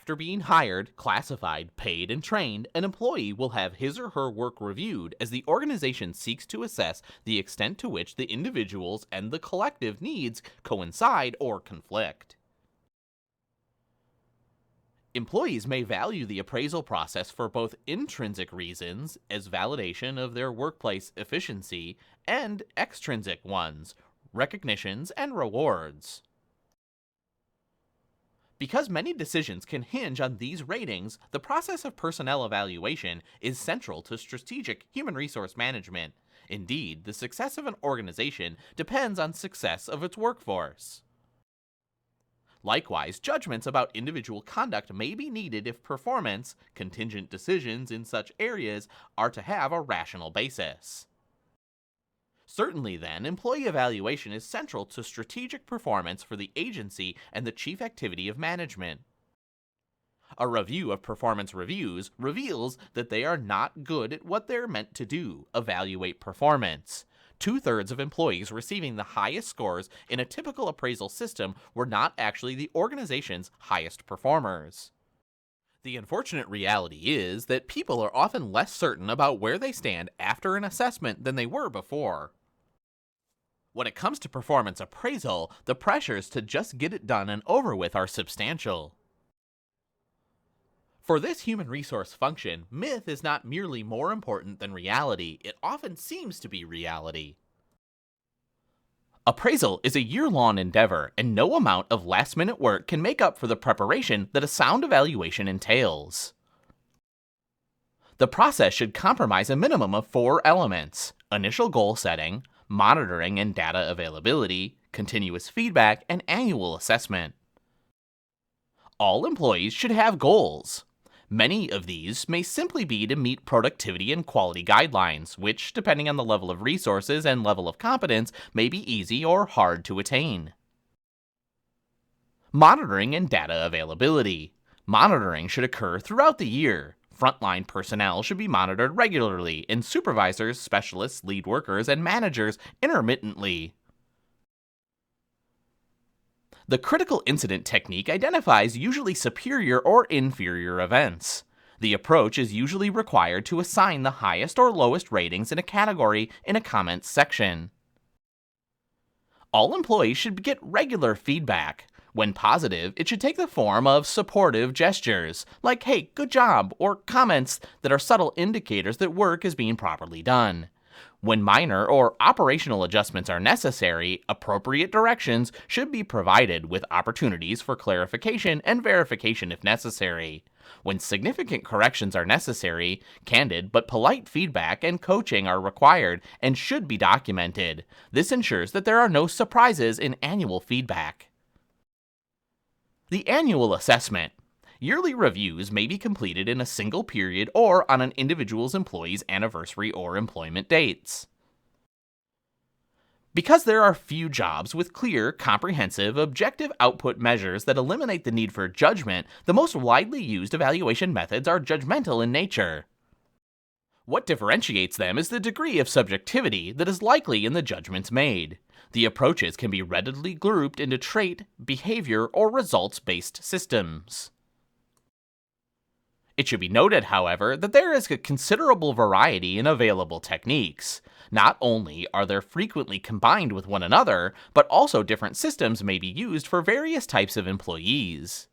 After being hired, classified, paid, and trained, an employee will have his or her work reviewed as the organization seeks to assess the extent to which the individual's and the collective needs coincide or conflict. Employees may value the appraisal process for both intrinsic reasons, as validation of their workplace efficiency, and extrinsic ones, recognitions and rewards. Because many decisions can hinge on these ratings, the process of personnel evaluation is central to strategic human resource management. Indeed, the success of an organization depends on success of its workforce. Likewise, judgments about individual conduct may be needed if performance-contingent decisions in such areas are to have a rational basis. Certainly, then, employee evaluation is central to strategic performance for the agency and the chief activity of management. A review of performance reviews reveals that they are not good at what they're meant to do, evaluate performance. 2/3 of employees receiving the highest scores in a typical appraisal system were not actually the organization's highest performers. The unfortunate reality is that people are often less certain about where they stand after an assessment than they were before. When it comes to performance appraisal, the pressures to just get it done and over with are substantial. For this human resource function, myth is not merely more important than reality, it often seems to be reality. Appraisal is a year-long endeavor, and no amount of last-minute work can make up for the preparation that a sound evaluation entails. The process should comprise a minimum of 4 elements: initial goal setting, monitoring and data availability, continuous feedback, and annual assessment. All employees should have goals. Many of these may simply be to meet productivity and quality guidelines, which, depending on the level of resources and level of competence, may be easy or hard to attain. Monitoring and data availability. Monitoring should occur throughout the year. Frontline personnel should be monitored regularly, and supervisors, specialists, lead workers, and managers intermittently. The critical incident technique identifies usually superior or inferior events. The approach is usually required to assign the highest or lowest ratings in a category in a comments section. All employees should get regular feedback. When positive, it should take the form of supportive gestures, like "hey, good job," or comments that are subtle indicators that work is being properly done. When minor or operational adjustments are necessary, appropriate directions should be provided with opportunities for clarification and verification if necessary. When significant corrections are necessary, candid but polite feedback and coaching are required and should be documented. This ensures that there are no surprises in annual feedback. The annual assessment. Yearly reviews may be completed in a single period or on an individual's employee's anniversary or employment dates. Because there are few jobs with clear, comprehensive, objective output measures that eliminate the need for judgment, the most widely used evaluation methods are judgmental in nature. What differentiates them is the degree of subjectivity that is likely in the judgments made. The approaches can be readily grouped into trait, behavior, or results-based systems. It should be noted, however, that there is a considerable variety in available techniques. Not only are they frequently combined with one another, but also different systems may be used for various types of employees.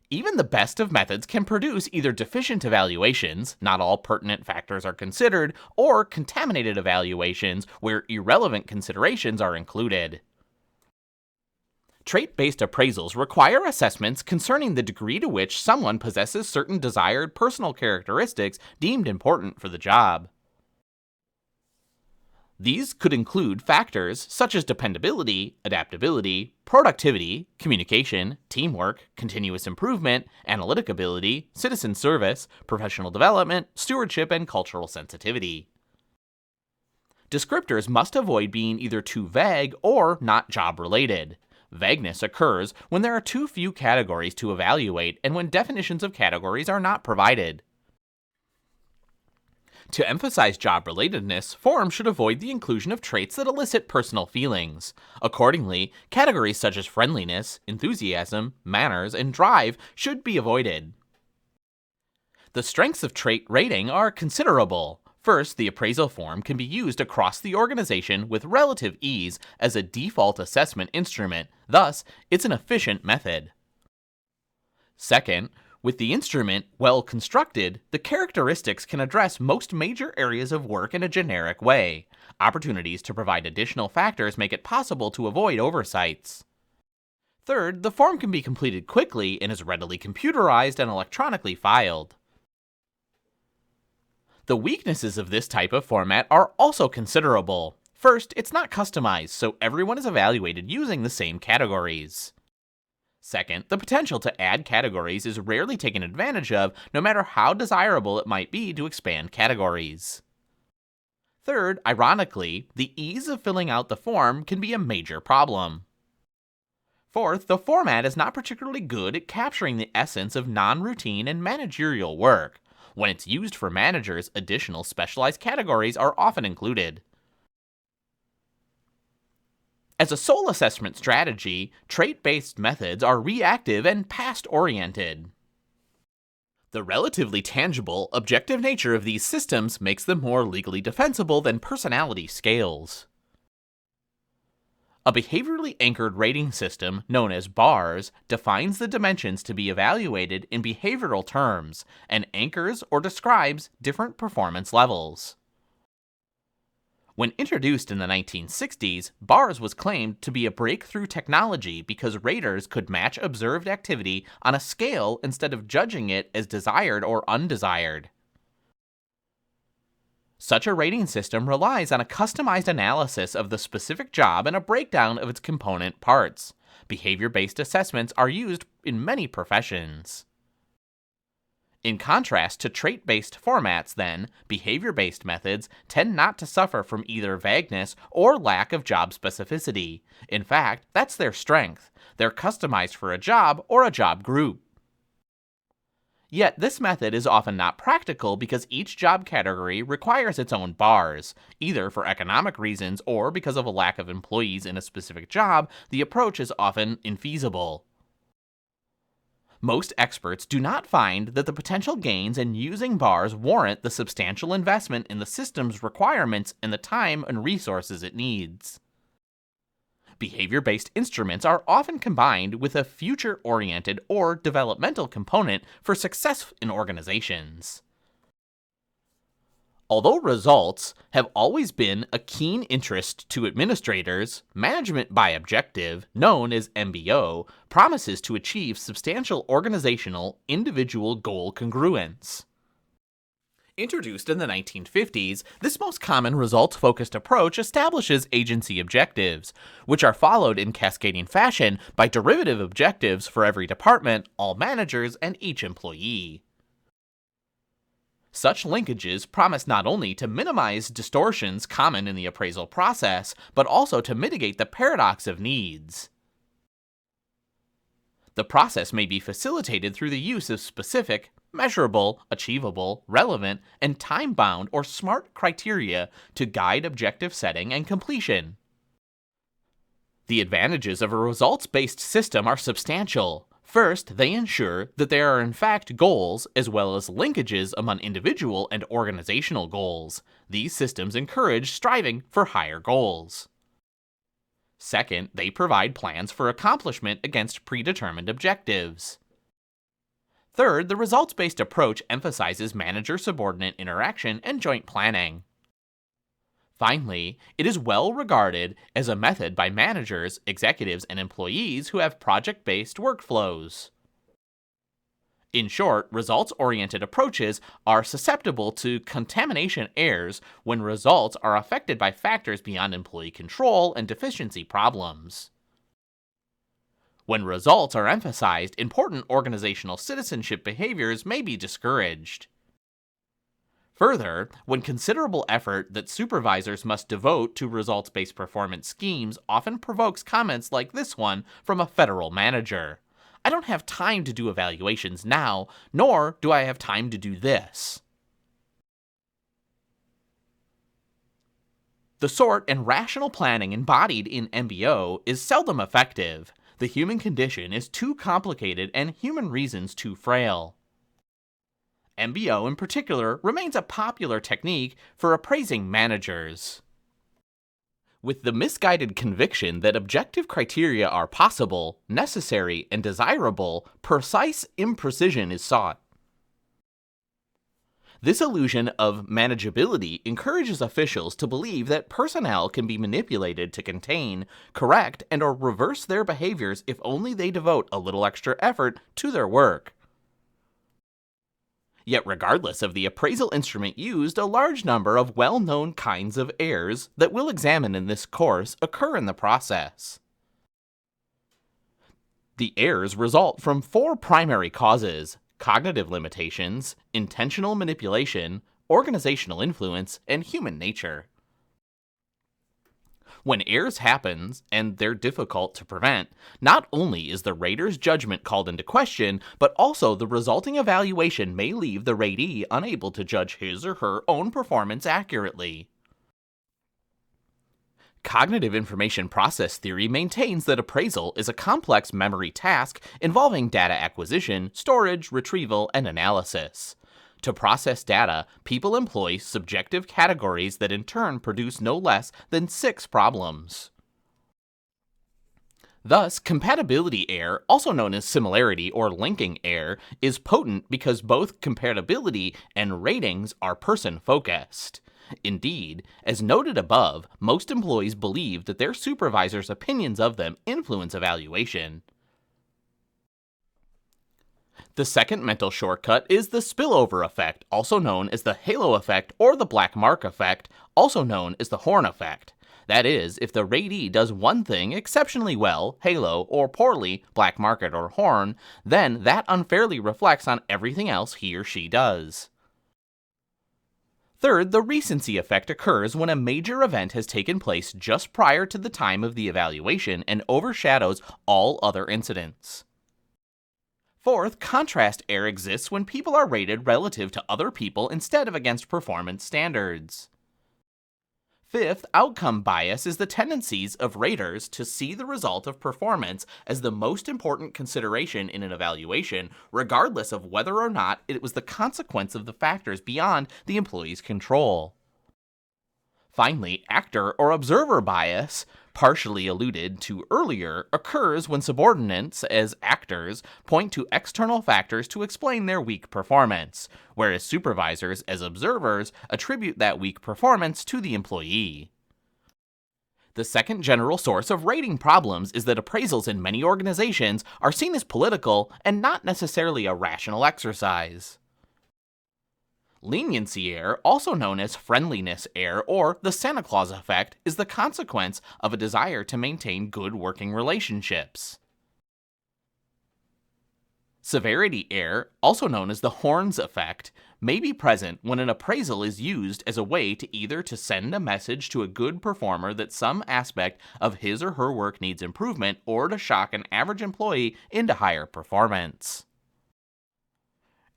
Even the best of methods can produce either deficient evaluations, not all pertinent factors are considered, or contaminated evaluations where irrelevant considerations are included. Trait-based appraisals require assessments concerning the degree to which someone possesses certain desired personal characteristics deemed important for the job. These could include factors such as dependability, adaptability, productivity, communication, teamwork, continuous improvement, analytic ability, citizen service, professional development, stewardship, and cultural sensitivity. Descriptors must avoid being either too vague or not job-related. Vagueness occurs when there are too few categories to evaluate and when definitions of categories are not provided. To emphasize job relatedness, forms should avoid the inclusion of traits that elicit personal feelings. Accordingly, categories such as friendliness, enthusiasm, manners, and drive should be avoided. The strengths of trait rating are considerable. First, the appraisal form can be used across the organization with relative ease as a default assessment instrument, thus, it's an efficient method. Second, with the instrument well constructed, the characteristics can address most major areas of work in a generic way. Opportunities to provide additional factors make it possible to avoid oversights. Third, the form can be completed quickly and is readily computerized and electronically filed. The weaknesses of this type of format are also considerable. First, it's not customized, so everyone is evaluated using the same categories. Second, the potential to add categories is rarely taken advantage of, no matter how desirable it might be to expand categories. Third, ironically, the ease of filling out the form can be a major problem. Fourth, the format is not particularly good at capturing the essence of non-routine and managerial work. When it's used for managers, additional specialized categories are often included. As a sole assessment strategy, trait-based methods are reactive and past-oriented. The relatively tangible, objective nature of these systems makes them more legally defensible than personality scales. A behaviorally anchored rating system, known as bars, defines the dimensions to be evaluated in behavioral terms and anchors or describes different performance levels. When introduced in the 1960s, bars was claimed to be a breakthrough technology because raters could match observed activity on a scale instead of judging it as desired or undesired. Such a rating system relies on a customized analysis of the specific job and a breakdown of its component parts. Behavior-based assessments are used in many professions. In contrast to trait-based formats, then, behavior-based methods tend not to suffer from either vagueness or lack of job specificity. In fact, that's their strength. They're customized for a job or a job group. Yet, this method is often not practical because each job category requires its own bars. Either for economic reasons or because of a lack of employees in a specific job, the approach is often infeasible. Most experts do not find that the potential gains in using bars warrant the substantial investment in the system's requirements and the time and resources it needs. Behavior-based instruments are often combined with a future-oriented or developmental component for success in organizations. Although results have always been a keen interest to administrators, management by objective, known as MBO, promises to achieve substantial organizational, individual goal congruence. Introduced in the 1950s, this most common results-focused approach establishes agency objectives, which are followed in cascading fashion by derivative objectives for every department, all managers, and each employee. Such linkages promise not only to minimize distortions common in the appraisal process, but also to mitigate the paradox of needs. The process may be facilitated through the use of specific, measurable, achievable, relevant, and time-bound or SMART criteria to guide objective setting and completion. The advantages of a results-based system are substantial. First, they ensure that there are in fact goals as well as linkages among individual and organizational goals. These systems encourage striving for higher goals. Second, they provide plans for accomplishment against predetermined objectives. Third, the results-based approach emphasizes manager-subordinate interaction and joint planning. Finally, it is well regarded as a method by managers, executives, and employees who have project-based workflows. In short, results-oriented approaches are susceptible to contamination errors when results are affected by factors beyond employee control and deficiency problems. When results are emphasized, important organizational citizenship behaviors may be discouraged. Further, when considerable effort that supervisors must devote to results-based performance schemes often provokes comments like this one from a federal manager. I don't have time to do evaluations now, nor do I have time to do this. The sort and rational planning embodied in MBO is seldom effective. The human condition is too complicated and human reasons too frail. MBO in particular remains a popular technique for appraising managers. With the misguided conviction that objective criteria are possible, necessary, and desirable, precise imprecision is sought. This illusion of manageability encourages officials to believe that personnel can be manipulated to contain, correct, and/or reverse their behaviors if only they devote a little extra effort to their work. Yet regardless of the appraisal instrument used, a large number of well-known kinds of errors that we'll examine in this course occur in the process. The errors result from four primary causes: cognitive limitations, intentional manipulation, organizational influence, and human nature. When errors happen, and they're difficult to prevent, not only is the rater's judgment called into question, but also the resulting evaluation may leave the ratee unable to judge his or her own performance accurately. Cognitive information process theory maintains that appraisal is a complex memory task involving data acquisition, storage, retrieval, and analysis. To process data, people employ subjective categories that in turn produce no less than 6 problems. Thus, compatibility error, also known as similarity or linking error, is potent because both compatibility and ratings are person-focused. Indeed, as noted above, most employees believe that their supervisor's opinions of them influence evaluation. The second mental shortcut is the spillover effect, also known as the halo effect or the black mark effect, also known as the horn effect. That is, if the ratee does one thing exceptionally well, halo, or poorly, black market or horn, then that unfairly reflects on everything else he or she does. Third, the recency effect occurs when a major event has taken place just prior to the time of the evaluation and overshadows all other incidents. Fourth, contrast error exists when people are rated relative to other people instead of against performance standards. Fifth, outcome bias is the tendencies of raters to see the result of performance as the most important consideration in an evaluation, regardless of whether or not it was the consequence of the factors beyond the employee's control. Finally, actor or observer bias, partially alluded to earlier, occurs when subordinates, as actors, point to external factors to explain their weak performance, whereas supervisors, as observers, attribute that weak performance to the employee. The second general source of rating problems is that appraisals in many organizations are seen as political and not necessarily a rational exercise. Leniency error, also known as friendliness error or the Santa Claus effect, is the consequence of a desire to maintain good working relationships. Severity error, also known as the Horns effect, may be present when an appraisal is used as a way to either to send a message to a good performer that some aspect of his or her work needs improvement or to shock an average employee into higher performance.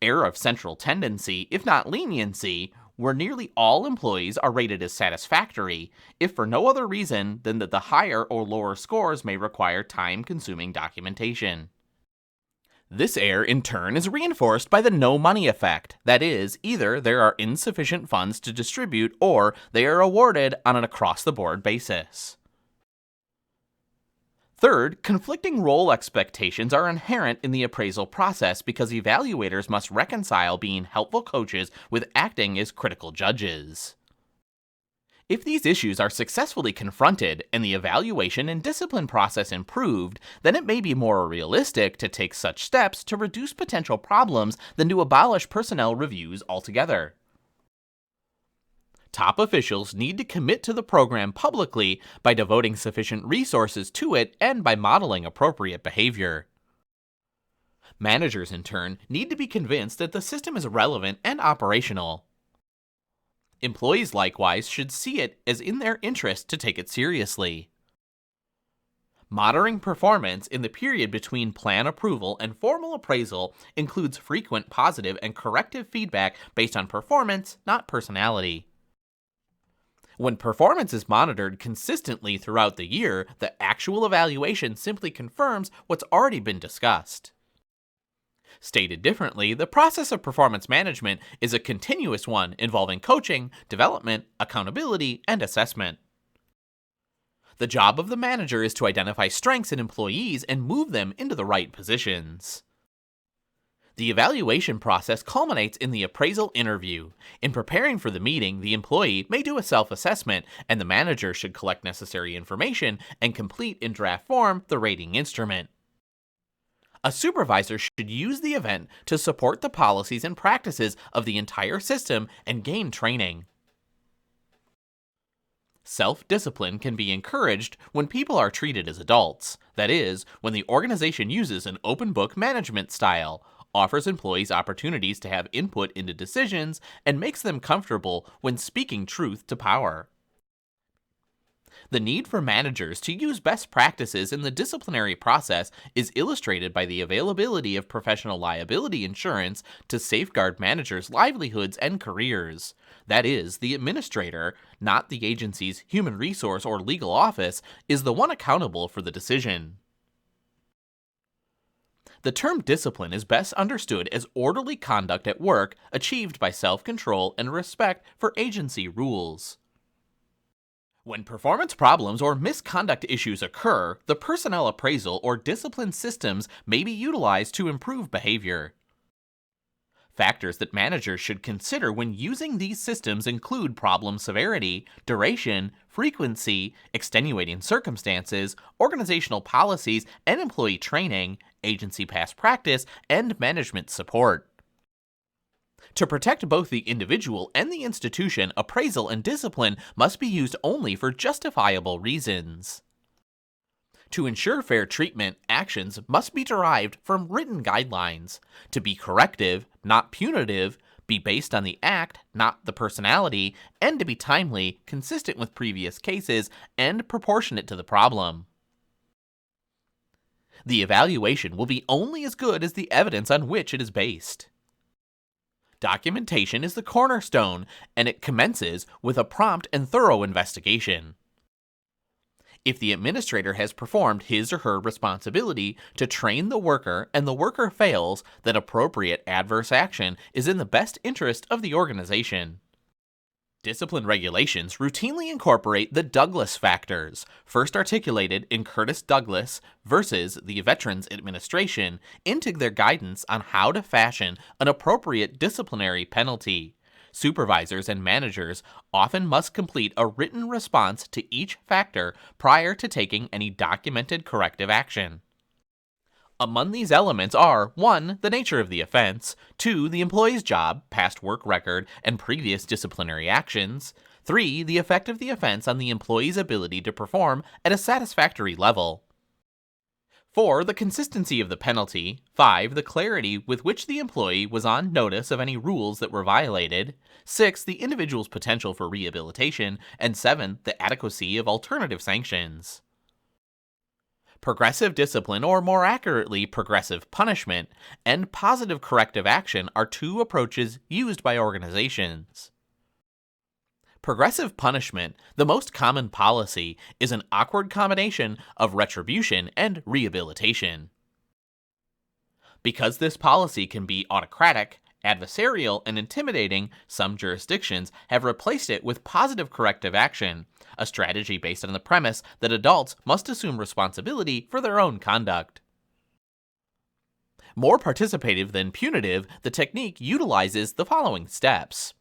Error of central tendency, if not leniency, where nearly all employees are rated as satisfactory, if for no other reason than that the higher or lower scores may require time-consuming documentation. This error, in turn, is reinforced by the no money effect. That is, either there are insufficient funds to distribute or they are awarded on an across-the-board basis. Third, conflicting role expectations are inherent in the appraisal process because evaluators must reconcile being helpful coaches with acting as critical judges. If these issues are successfully confronted and the evaluation and discipline process improved, then it may be more realistic to take such steps to reduce potential problems than to abolish personnel reviews altogether. Top officials need to commit to the program publicly by devoting sufficient resources to it and by modeling appropriate behavior. Managers, in turn, need to be convinced that the system is relevant and operational. Employees, likewise, should see it as in their interest to take it seriously. Monitoring performance in the period between plan approval and formal appraisal includes frequent positive and corrective feedback based on performance, not personality. When performance is monitored consistently throughout the year, the actual evaluation simply confirms what's already been discussed. Stated differently, the process of performance management is a continuous one involving coaching, development, accountability, and assessment. The job of the manager is to identify strengths in employees and move them into the right positions. The evaluation process culminates in the appraisal interview. In preparing for the meeting, the employee may do a self-assessment, and the manager should collect necessary information and complete in draft form the rating instrument. A supervisor should use the event to support the policies and practices of the entire system and gain training. Self-discipline can be encouraged when people are treated as adults. That is, when the organization uses an open book management style, offers employees opportunities to have input into decisions, and makes them comfortable when speaking truth to power. The need for managers to use best practices in the disciplinary process is illustrated by the availability of professional liability insurance to safeguard managers' livelihoods and careers. That is, the administrator, not the agency's human resource or legal office, is the one accountable for the decision. The term discipline is best understood as orderly conduct at work achieved by self-control and respect for agency rules. When performance problems or misconduct issues occur, the personnel appraisal or discipline systems may be utilized to improve behavior. Factors that managers should consider when using these systems include problem severity, duration, frequency, extenuating circumstances, organizational policies and employee training, agency past practice, and management support. To protect both the individual and the institution, appraisal and discipline must be used only for justifiable reasons. To ensure fair treatment, actions must be derived from written guidelines. To be corrective, not punitive, be based on the act, not the personality, and to be timely, consistent with previous cases, and proportionate to the problem. The evaluation will be only as good as the evidence on which it is based. Documentation is the cornerstone, and it commences with a prompt and thorough investigation. If the administrator has performed his or her responsibility to train the worker and the worker fails, then appropriate adverse action is in the best interest of the organization. Discipline regulations routinely incorporate the Douglas factors, first articulated in Curtis Douglas versus the Veterans Administration, into their guidance on how to fashion an appropriate disciplinary penalty. Supervisors and managers often must complete a written response to each factor prior to taking any documented corrective action. Among these elements are 1. The nature of the offense, 2. The employee's job, past work record, and previous disciplinary actions, 3. The effect of the offense on the employee's ability to perform at a satisfactory level, 4. The consistency of the penalty, 5. The clarity with which the employee was on notice of any rules that were violated, 6. The individual's potential for rehabilitation, and 7. The adequacy of alternative sanctions. Progressive discipline, or more accurately, progressive punishment, and positive corrective action are two approaches used by organizations. Progressive punishment, the most common policy, is an awkward combination of retribution and rehabilitation. Because this policy can be autocratic, adversarial, and intimidating, some jurisdictions have replaced it with positive corrective action, a strategy based on the premise that adults must assume responsibility for their own conduct. More participative than punitive, the technique utilizes the following steps: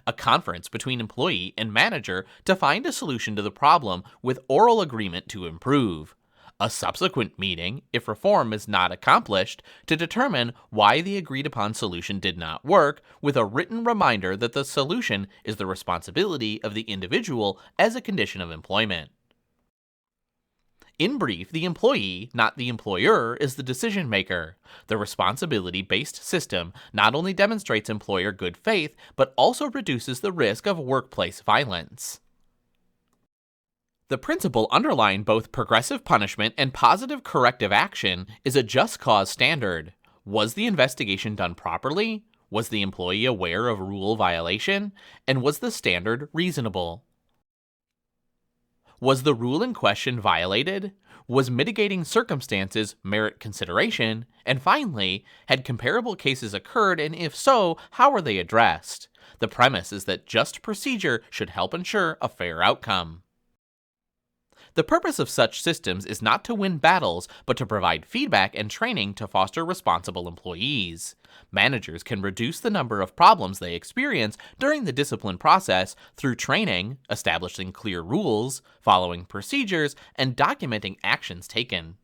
a conference between employee and manager to find a solution to the problem with oral agreement to improve, a subsequent meeting, if reform is not accomplished, to determine why the agreed-upon solution did not work, with a written reminder that the solution is the responsibility of the individual as a condition of employment. In brief, the employee, not the employer, is the decision-maker. The responsibility-based system not only demonstrates employer good faith, but also reduces the risk of workplace violence. The principle underlying both progressive punishment and positive corrective action is a just cause standard. Was the investigation done properly? Was the employee aware of rule violation? And was the standard reasonable? Was the rule in question violated? Was mitigating circumstances merit consideration? And finally, had comparable cases occurred, and if so, how were they addressed? The premise is that just procedure should help ensure a fair outcome. The purpose of such systems is not to win battles, but to provide feedback and training to foster responsible employees. Managers can reduce the number of problems they experience during the discipline process through training, establishing clear rules, following procedures, and documenting actions taken.